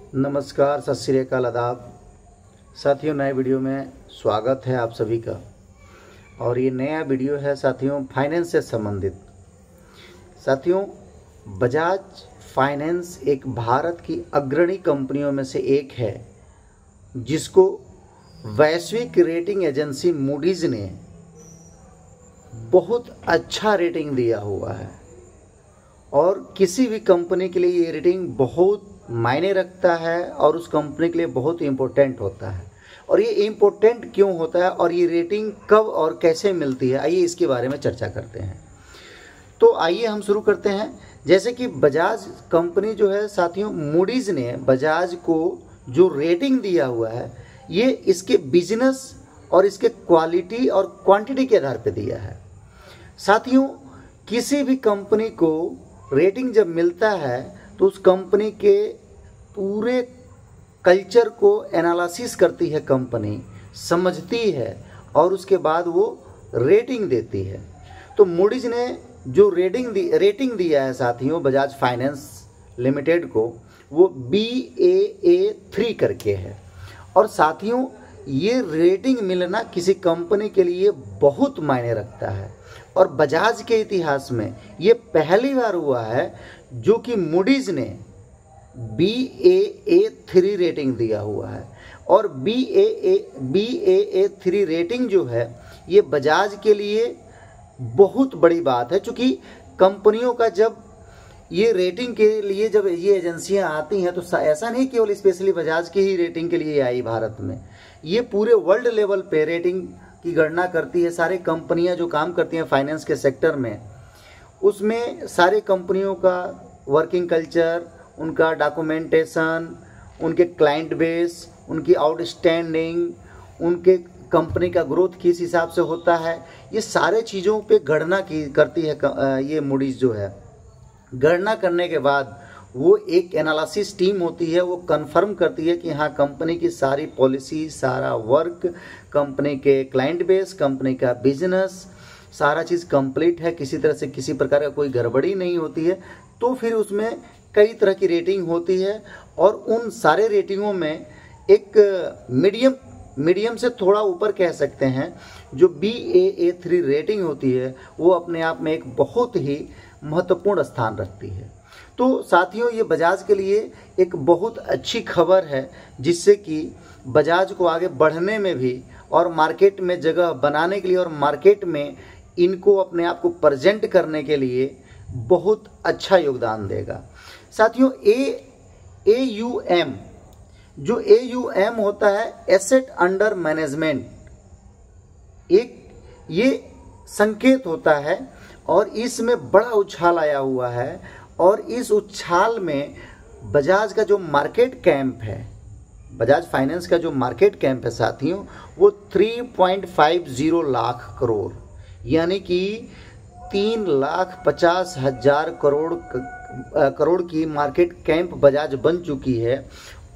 नमस्कार, सत श्री अकाल, आदाब। साथियों, नए वीडियो में स्वागत है आप सभी का। और ये नया वीडियो है साथियों फाइनेंस से संबंधित। साथियों, बजाज फाइनेंस एक भारत की अग्रणी कंपनियों में से एक है जिसको वैश्विक रेटिंग एजेंसी मूडीज ने बहुत अच्छा रेटिंग दिया हुआ है। और किसी भी कंपनी के लिए ये रेटिंग बहुत मायने रखता है और उस कंपनी के लिए बहुत इम्पोर्टेंट होता है। और ये इम्पोर्टेंट क्यों होता है और ये रेटिंग कब और कैसे मिलती है, आइए इसके बारे में चर्चा करते हैं। तो आइए हम शुरू करते हैं। जैसे कि बजाज कंपनी जो है साथियों, मूडीज ने बजाज को जो रेटिंग दिया हुआ है ये इसके बिजनेस और इसके क्वालिटी और क्वांटिटी के आधार पर दिया है। साथियों, किसी भी कंपनी को रेटिंग जब मिलता है तो उस कंपनी के पूरे कल्चर को एनालिसिस करती है, कंपनी समझती है और उसके बाद वो रेटिंग देती है। तो मूडीज ने जो रेटिंग दिया है साथियों बजाज फाइनेंस लिमिटेड को, वो Baa3 करके है। और साथियों, ये रेटिंग मिलना किसी कंपनी के लिए बहुत मायने रखता है। और बजाज के इतिहास में ये पहली बार हुआ है जो कि मूडीज ने Baa3 रेटिंग दिया हुआ है। और Baa3 रेटिंग जो है ये बजाज के लिए बहुत बड़ी बात है, क्योंकि कंपनियों का जब ये रेटिंग के लिए जब ये एजेंसियां आती हैं तो ऐसा नहीं केवल स्पेशली बजाज की ही रेटिंग के लिए आई भारत में, ये पूरे वर्ल्ड लेवल पे रेटिंग की गणना करती है। सारे कंपनियां जो काम करती हैं फाइनेंस के सेक्टर में, उसमें सारे कंपनियों का वर्किंग कल्चर, उनका डॉक्यूमेंटेशन, उनके क्लाइंट बेस, उनकी आउटस्टैंडिंग, उनके कंपनी का ग्रोथ किस हिसाब से होता है, ये सारे चीज़ों पे गणना करती है ये मूडीज जो है। गणना करने के बाद वो एक एनालिसिस टीम होती है, वो कंफर्म करती है कि हाँ, कंपनी की सारी पॉलिसी, सारा वर्क, कंपनी के क्लाइंट बेस, कंपनी का बिजनेस, सारा चीज़ कंप्लीट है, किसी तरह से किसी प्रकार का कोई गड़बड़ी नहीं होती है। तो फिर उसमें कई तरह की रेटिंग होती है और उन सारे रेटिंगों में एक मीडियम से थोड़ा ऊपर कह सकते हैं जो Baa3 रेटिंग होती है, वो अपने आप में एक बहुत ही महत्वपूर्ण स्थान रखती है। तो साथियों, ये बजाज के लिए एक बहुत अच्छी खबर है, जिससे कि बजाज को आगे बढ़ने में भी और मार्केट में जगह बनाने के लिए और मार्केट में इनको अपने आप को प्रेजेंट करने के लिए बहुत अच्छा योगदान देगा। साथियों, AUM जो AUM होता है एसेट अंडर मैनेजमेंट, एक ये संकेत होता है और इसमें बड़ा उछाल आया हुआ है। और इस उछाल में बजाज का जो मार्केट कैंप है, बजाज फाइनेंस का जो मार्केट कैंप है साथियों, वो 3.50 लाख करोड़, यानी कि 3,50,000 करोड़ की मार्केट कैंप बजाज बन चुकी है।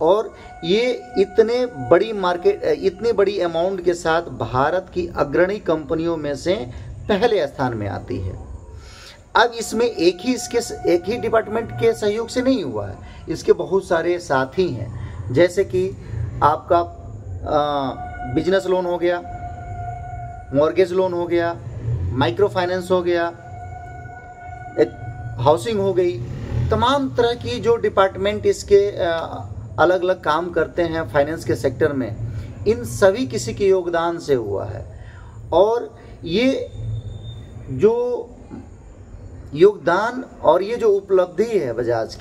और ये इतनी बड़ी अमाउंट के साथ भारत की अग्रणी कंपनियों में से पहले स्थान में आती है। अब इसमें एक ही डिपार्टमेंट के सहयोग से नहीं हुआ है, इसके बहुत सारे साथी हैं। जैसे कि आपका बिजनेस लोन हो गया, मॉर्गेज लोन हो गया, माइक्रो फाइनेंस हो गया, एक हाउसिंग हो गई, तमाम तरह की जो डिपार्टमेंट इसके अलग अलग काम करते हैं फाइनेंस के सेक्टर में, इन सभी किसी के योगदान से हुआ है। और ये जो योगदान और ये जो उपलब्धि है बजाज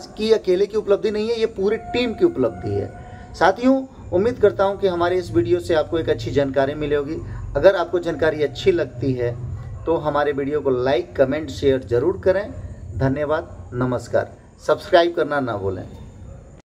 की अकेले की उपलब्धि नहीं है, ये पूरी टीम की उपलब्धि है। साथियों, उम्मीद करता हूँ कि हमारे इस वीडियो से आपको एक अच्छी जानकारी मिली होगी। अगर आपको जानकारी अच्छी लगती है तो हमारे वीडियो को लाइक, कमेंट, शेयर जरूर करें। धन्यवाद, नमस्कार। सब्सक्राइब करना ना भूलें।